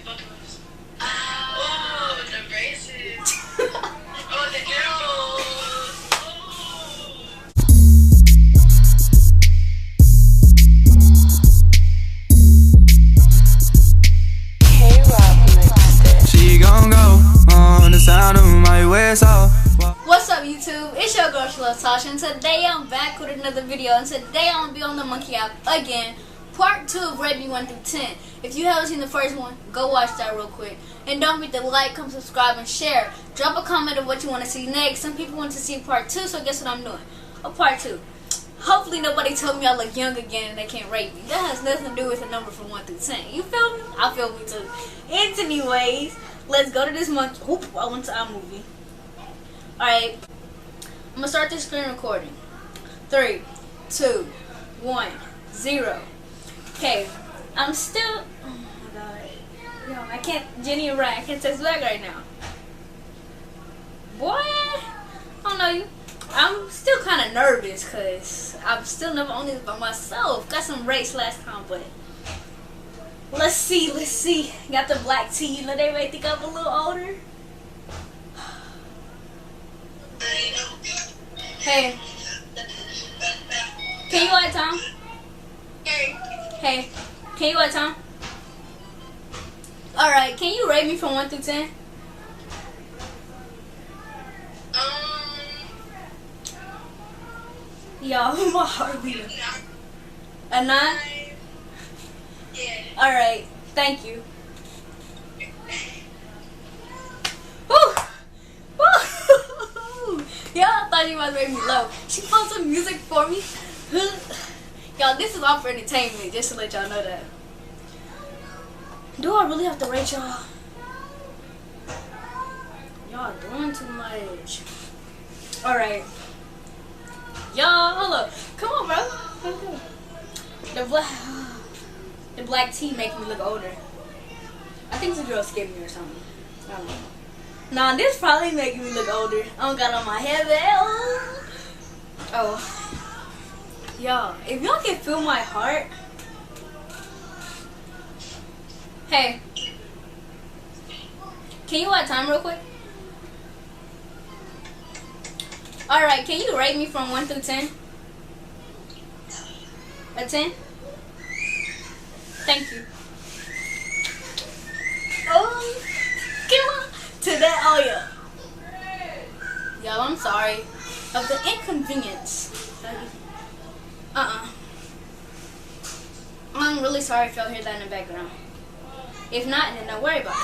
Oh, the braces. Oh, the girls. She gon' go on the sound of my whistle. What's up, YouTube? It's your girl Tasha, and today I'm back with another video. And today I'm gonna be on the Monkey app again, part 2 of Rate Me 1 through 10. If you haven't seen the first one, go watch that real quick. And don't forget to like, comment, subscribe, and share. Drop a comment of what you want to see next. Some people want to see part 2, so guess what I'm doing? A part 2. Hopefully nobody told me I look young again and they can't rate me. That has nothing to do with a number from 1 through 10. You feel me? I feel me too. Anyways, let's go to this monkey. Oop, I went to iMovie. Alright, I'm gonna start this screen recording. 3, 2, 1, 0. Okay, I'm still. Oh my god. Yo, I can't. Jenny and Ryan, I can't text back right now. Boy, I don't know you. I'm still kind of nervous because I'm still never on this by myself. Got some race last time, but let's see. Got the black tea. You know, they may think I'm a little older. Hey. Can you watch Tom? Hey. Can you watch Tom? Alright, can you rate me from 1 through 10? Y'all, my heart beating. A 9? Yeah. Alright, thank you. Woo! Woo! Y'all thought you might rate me low. She found some music for me. Y'all, this is all for entertainment, just to let y'all know that. Do I really have to rate y'all? Y'all doing too much. Alright. Y'all, hold up. Come on, bro. The black tea make me look older. I think the girl skipped me or something. I don't know. Nah, this probably making me look older. I don't got on my hairband. Oh. Y'all, if y'all can feel my heart. Hey. Can you watch time real quick? Alright, can you rate me from 1 through 10? A 10? Thank you. Oh, come on. To that, oh yeah. Y'all, I'm sorry. Of the inconvenience. I'm really sorry if y'all hear that in the background. If not, then don't worry about it.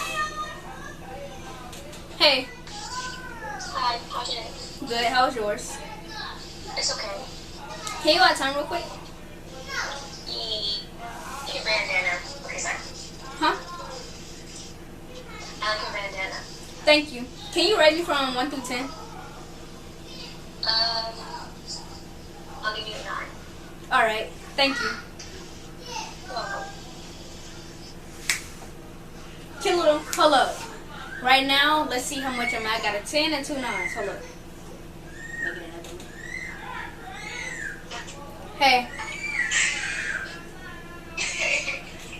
Hey. Hi, how's it? Good, how's yours? It's okay. Can you watch time real quick? Your bandana. Okay, sorry. Huh? I like your bandana. Thank you. Can you rate me from 1 through 10? I'll give you a 9. Alright, thank you. You're welcome. Cute little, hold up. Right now, let's see how much I'm at. I got a 10 and 2 9s. Hold up. Make it another one. Hey.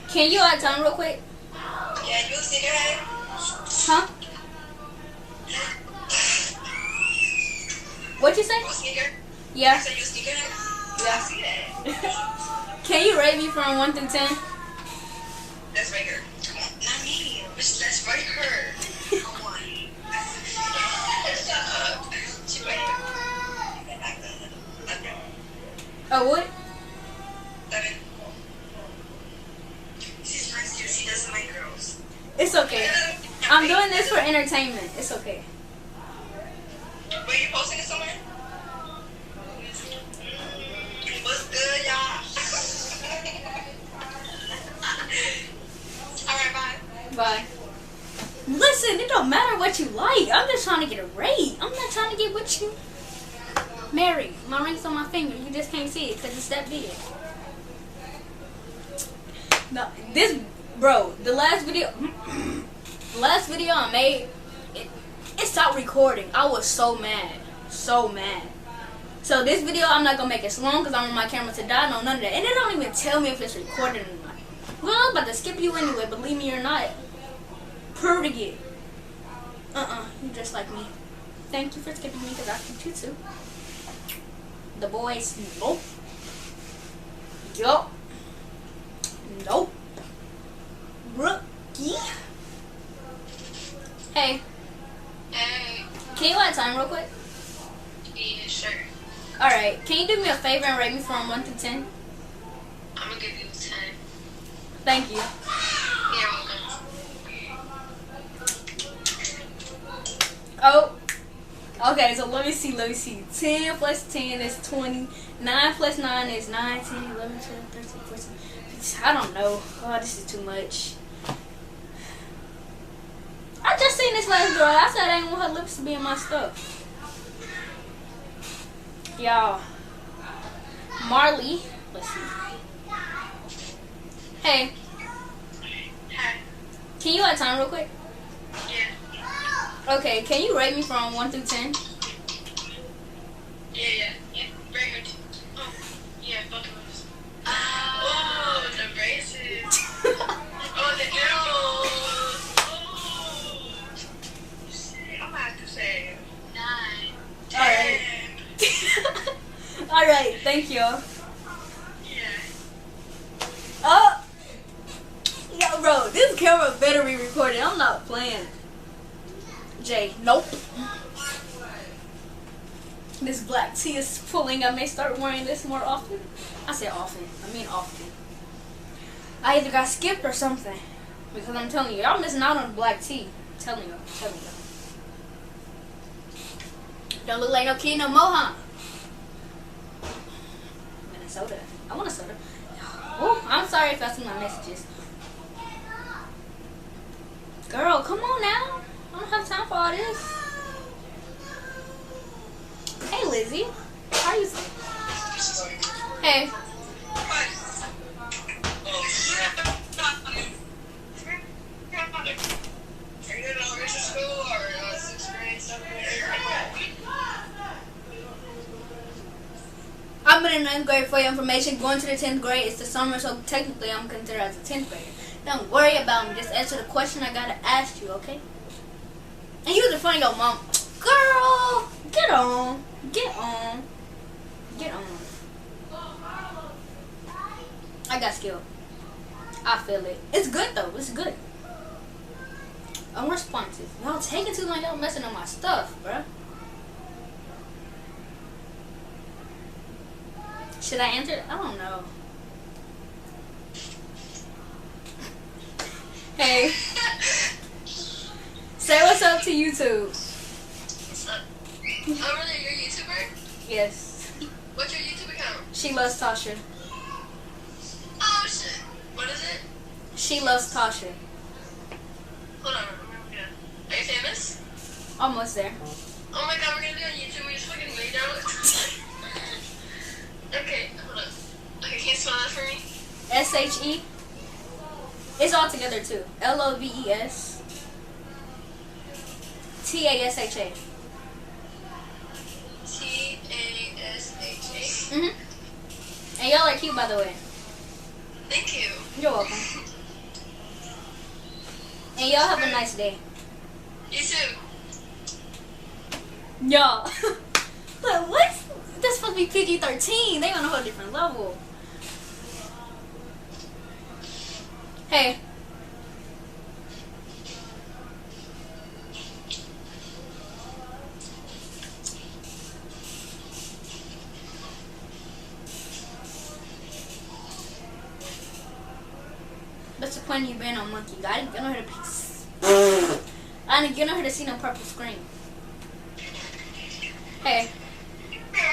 Can you add time real quick? Yeah, you see that? Huh? What you say? You sneaker? Yeah. I said you sneaker? Yeah. I see that. Can you rate me from 1 through 10? Let's rate her. Come on. Not me. Let's rate her. Come on. She rated her. Oh, what? 7. She's nice too. She doesn't like girls. It's okay. I'm doing this for entertainment. It's okay. Were you posting it somewhere? What's good, y'all? Alright, bye. Bye. Listen, it don't matter what you like. I'm just trying to get a rate. I'm not trying to get what you. Mary, my ring's on my finger. You just can't see it because it's that big. No, this, bro, the last video I made, it stopped recording. I was so mad. So mad. So this video, I'm not going to make it as long because I want my camera to die. No, none of that. And it don't even tell me if it's recorded or not. Well, I'm about to skip you anyway, believe me or not. Pretty. You just like me. Thank you for skipping me because I skipped you too. The boys, nope. Yup. Nope. Rookie. Hey. Hey. Can you add time real quick? Yeah, sure. Alright. Can you do me a favor and rate me from 1 to 10? I'm gonna give you 10. Thank you. You're welcome. Oh. Okay, so let me see. 10 plus 10 is 20. 9 plus 9 is 9, 10, 11, 12, 13, 14, 15. I don't know. Oh, this is too much. I just seen this last girl. I said I didn't want her lips to be in my stuff. Y'all. Marley. Let's see. Hey. Hi. Can you add time real quick? Yeah. Okay, can you rate me from 1 through 10? Yeah. Very good. Oh, yeah, both of us. Oh, the braces. Oh, the earrings. Oh. Shit, I'm gonna have to say 9. Alright. 10. Alright, thank you. Yeah. Oh! Yo, bro, this camera better be recorded. I'm not playing. Jay, nope. This black tee is pulling. I may start wearing this more often. I said often. I mean often. I either got skipped or something. Because I'm telling you, y'all missing out on the black tee. I'm telling you. Don't look like no kid no more, huh? Minnesota. I want a soda. Oh, I'm sorry if I see my messages. Girl, come on now. I don't have time for all this. Hey, Lizzie. How you doing? Hey. Oh, shit. Are you in elementary school or 6th grade, 7th grade? I'm in the 9th grade for your information. Going to the 10th grade is the summer, so technically I'm considered as a 10th grader. Don't worry about me. Just answer the question I gotta ask you, okay? And use it in front of your mom. Girl, get on. Get on. Get on. I got skill. I feel it. It's good though. It's good. Unresponsive. Y'all taking too long. Y'all messing up my stuff, bruh. Should I enter? I don't know. Hey. Say what's up to YouTube. What's up? Oh, really? You're a YouTuber? Yes. What's your YouTube account? She loves Tasha. Oh, shit. What is it? She loves Tasha. Hold on. Are you famous? Almost there. Oh my god, we're gonna be on YouTube. We just fucking lay down. Okay, hold on. Okay, can you spell that for me? S-H-E. It's all together too. L-O-V-E-S. T-A-S-H-A. T-A-S-H-A. And y'all are cute, by the way. Thank you. You're welcome. And y'all have a nice day. You too. Y'all. Look, what's this supposed to be PG-13? They on a whole different level. Hey. What's the point of you being on Monkey? I didn't get on her to piece. I didn't get on her to see no purple screen. Hey. Okay.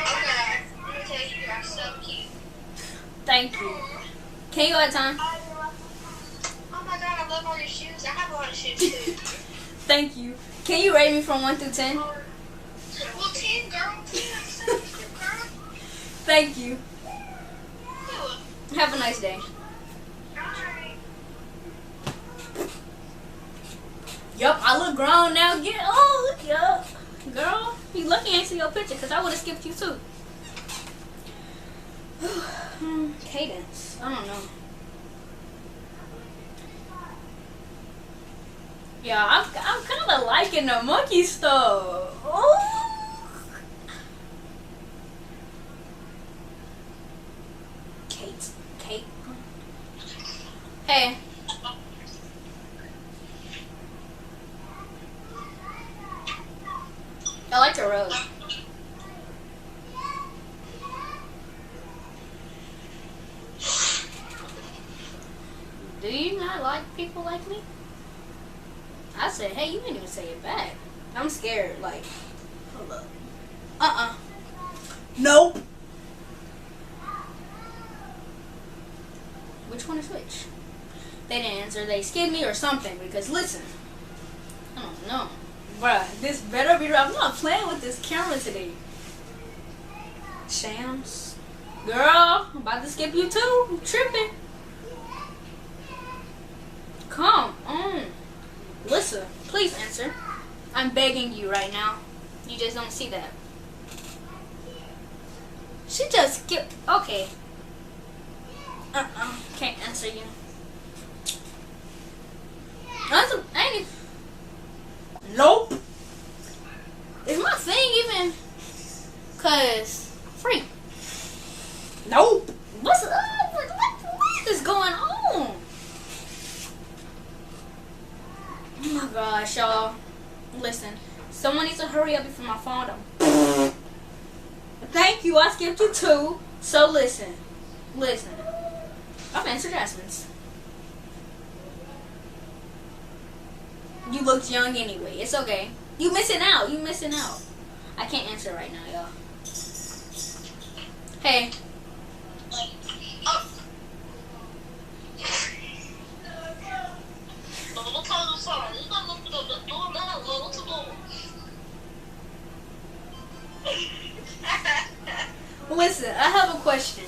I'm gonna tell you you're so cute. Thank you. Can you add time? Oh my god, I love all your shoes. I have a lot of shoes too. Thank you. Can you rate me from 1 through 10? Well, 10, girl. 10. I'm so cute, girl. Thank you. Cool. Have a nice day. Bye. Yup, I look grown now. Yup. Girl, you lucky I ain't see your picture because I would have skipped you too. Cadence. I don't know. Yeah, I'm kind of liking the monkey stuff. Ooh. Kate. Hey. I like the rose. Do you not like people like me? I said, hey, you didn't even say it back. I'm scared. Like, hold up. Nope. Which one is which? They didn't answer. They skipped me or something. Because listen, I don't know, bruh. This better be. I'm not playing with this camera today. Shams, girl, I'm about to skip you too. I'm tripping. Come on. Listen, please answer. I'm begging you right now. You just don't see that. She just skipped. Okay. Can't answer you. I ain't. Nope. Is my thing even? Cause free. Nope. What's up? What is going on? Oh my gosh, y'all. Listen, someone needs to hurry up before my phone don't. Thank you, I skipped you too. So listen. I'm answering Jasmine's. You looked young anyway. It's okay. You missing out. I can't answer right now, y'all. Hey. Listen, I have a question.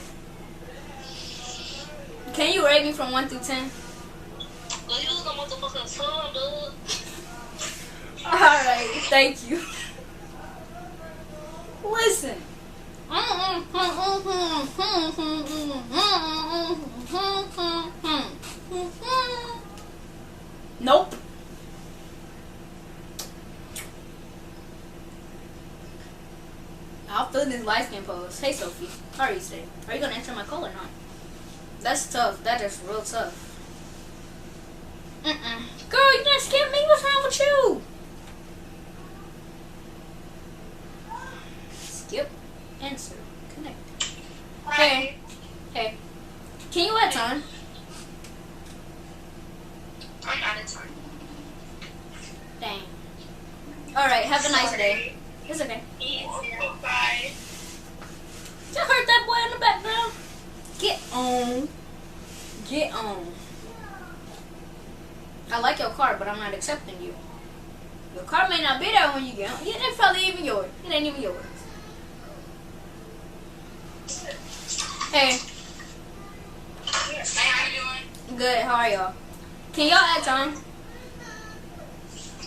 Can you rate me from 1 through 10? Alright, thank you. Listen. Nope. I'll fill in this light skin pose. Hey Sophie, how are you today? Are you gonna answer my call or not? That's tough. That is real tough. Girl, you didn't skip me. What's wrong with you? Skip. Answer. Connect. Hey. Hey. Can you add time? I'm out of time. Dang. Alright, have a nice day. It's okay. Bye. Just heard that boy in the background. Get on. Get on. I like your car, but I'm not accepting you. Your car may not be there when you get on. Yeah, that's probably even yours. It ain't even yours. Hey. Hey, how you doing? Good. How are y'all? Can y'all add time?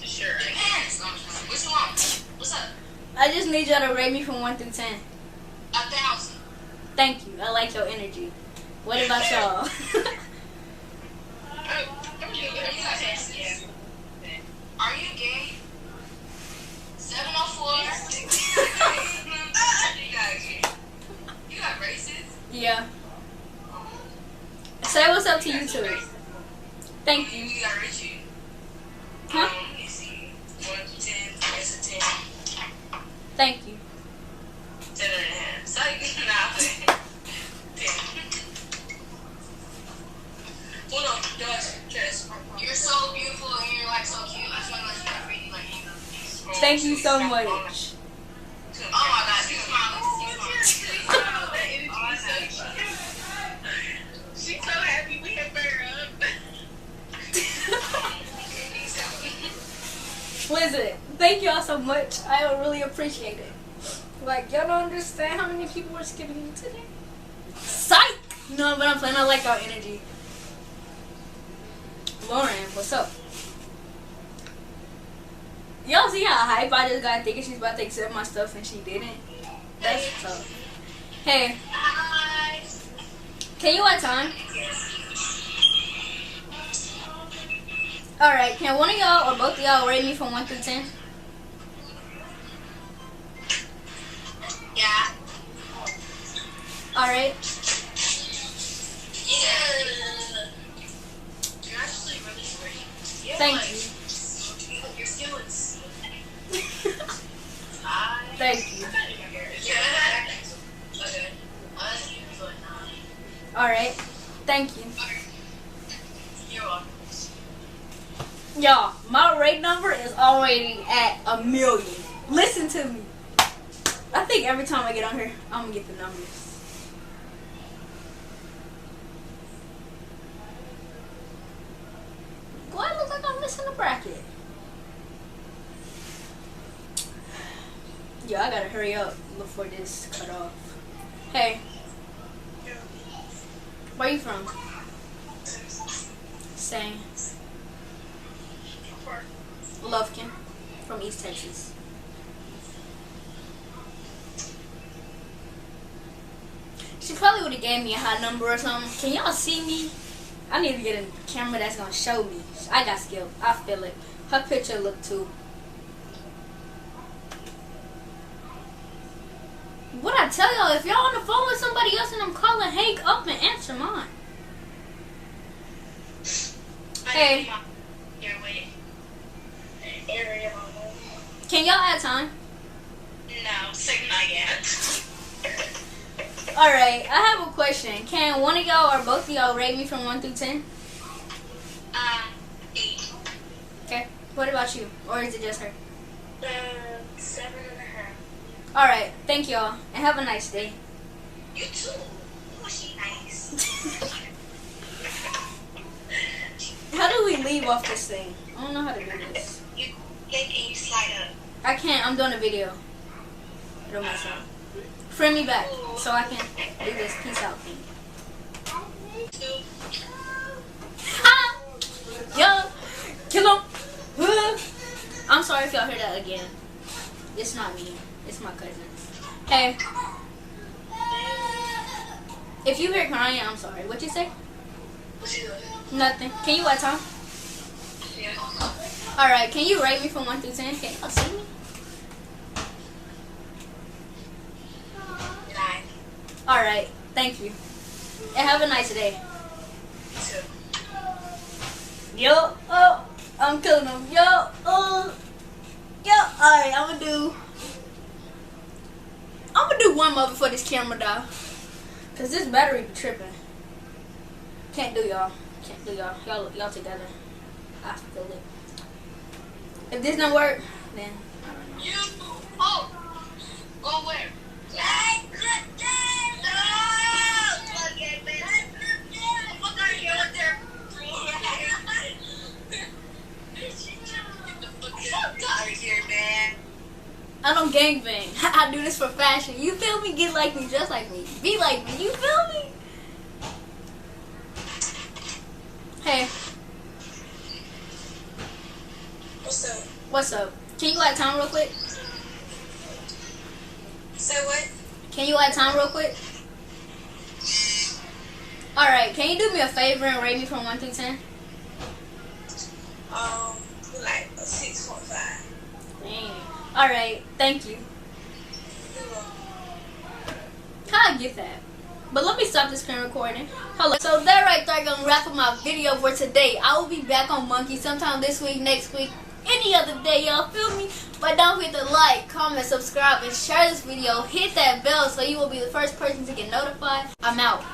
Sure. Depends. What you want? What's up? I just need y'all to rate me from 1 through 10. 1,000. Thank you. I like your energy. What about y'all? Are you gay? 704. You got braces? Yeah. Say what's up to you too. Thank you. You got Richie. Huh? Let me see. 1 to 10. That's a 10. Thank you. 10.5. So you nah. 10. Hold on, Jess. You're so beautiful and you're like so cute. I just want to let you know pretty like you. Thank you so much. Oh my God, you smile. She's so happy we have her up. Listen, thank y'all so much. I really appreciate it. Like, y'all don't understand how many people were skipping me today. Psych! No, but I'm playing. I like our energy. Lauren, what's up? Y'all see how hype I just got thinking she's about to accept my stuff and she didn't? That's tough. Hey. Hi. Can you add time? Alright, can one of y'all or both of y'all rate me from 1 through 10? Yeah. Alright. Yeah. You're actually really great. Yeah, Thank like, you. Your skill is. Thank you. Yeah. Okay. Alright. Thank you. You're welcome. Y'all, my rate number is already at 1,000,000. Listen to me. I think every time I get on here, I'm gonna get the numbers. Do I look like I'm missing a bracket? Yo, I gotta hurry up before this cut off. Hey, where you from? Same. Lufkin, from East Texas. She probably would have gave me a high number or something. Can y'all see me? I need to get a camera that's gonna show me. I got skill. I feel it. Her picture look too. What I tell y'all, if y'all on the phone with somebody else and I'm calling, hang up and answer mine. Hey. Can y'all add time? No, say not yet. Alright, I have a question. Can one of y'all or both of y'all rate me from 1 through 10? 8. Okay. What about you? Or is it just her? 7.5. Alright, thank y'all. And have a nice day. You too. Oh, she nice. How do we leave off this thing? I don't know how to do this. You click and you slide up. I can't. I'm doing a video. It'll mess up. Friend me back so I can do this peace out thing. Ha! Yo! Kill him! I'm sorry if y'all heard that again. It's not me. It's my cousin. Hey. If you hear crying, I'm sorry. What you say? What you doing? Nothing. Can you add time? Yeah. Alright, can you rate me from 1 through 10? Can y'all see me? 9. Alright, thank you. And have a nice day. 2. Yo, oh, I'm killing him. Yo, oh, yo. Alright, I'm gonna do one more before this camera die. Cause this battery be tripping. Can't do y'all. Can't do y'all. Y'all together. I feel it. If this don't work, then I don't know. You. Oh. Go where? I don't gangbang. I do this for fashion. You feel me? Get like me, just like me. Be like me. You feel me? Hey. What's up? What's up? Can you add time real quick? Say what? Can you add time real quick? Alright, can you do me a favor and rate me from 1 through 10? Like a 6.5. Dang. Alright, thank you. How I get that? But let me stop this screen recording. Hold on. So that right there gonna wrap up my video for today. I will be back on Monkey sometime this week, next week, any other day, y'all feel me? But don't forget to like, comment, subscribe, and share this video. Hit that bell so you will be the first person to get notified. I'm out.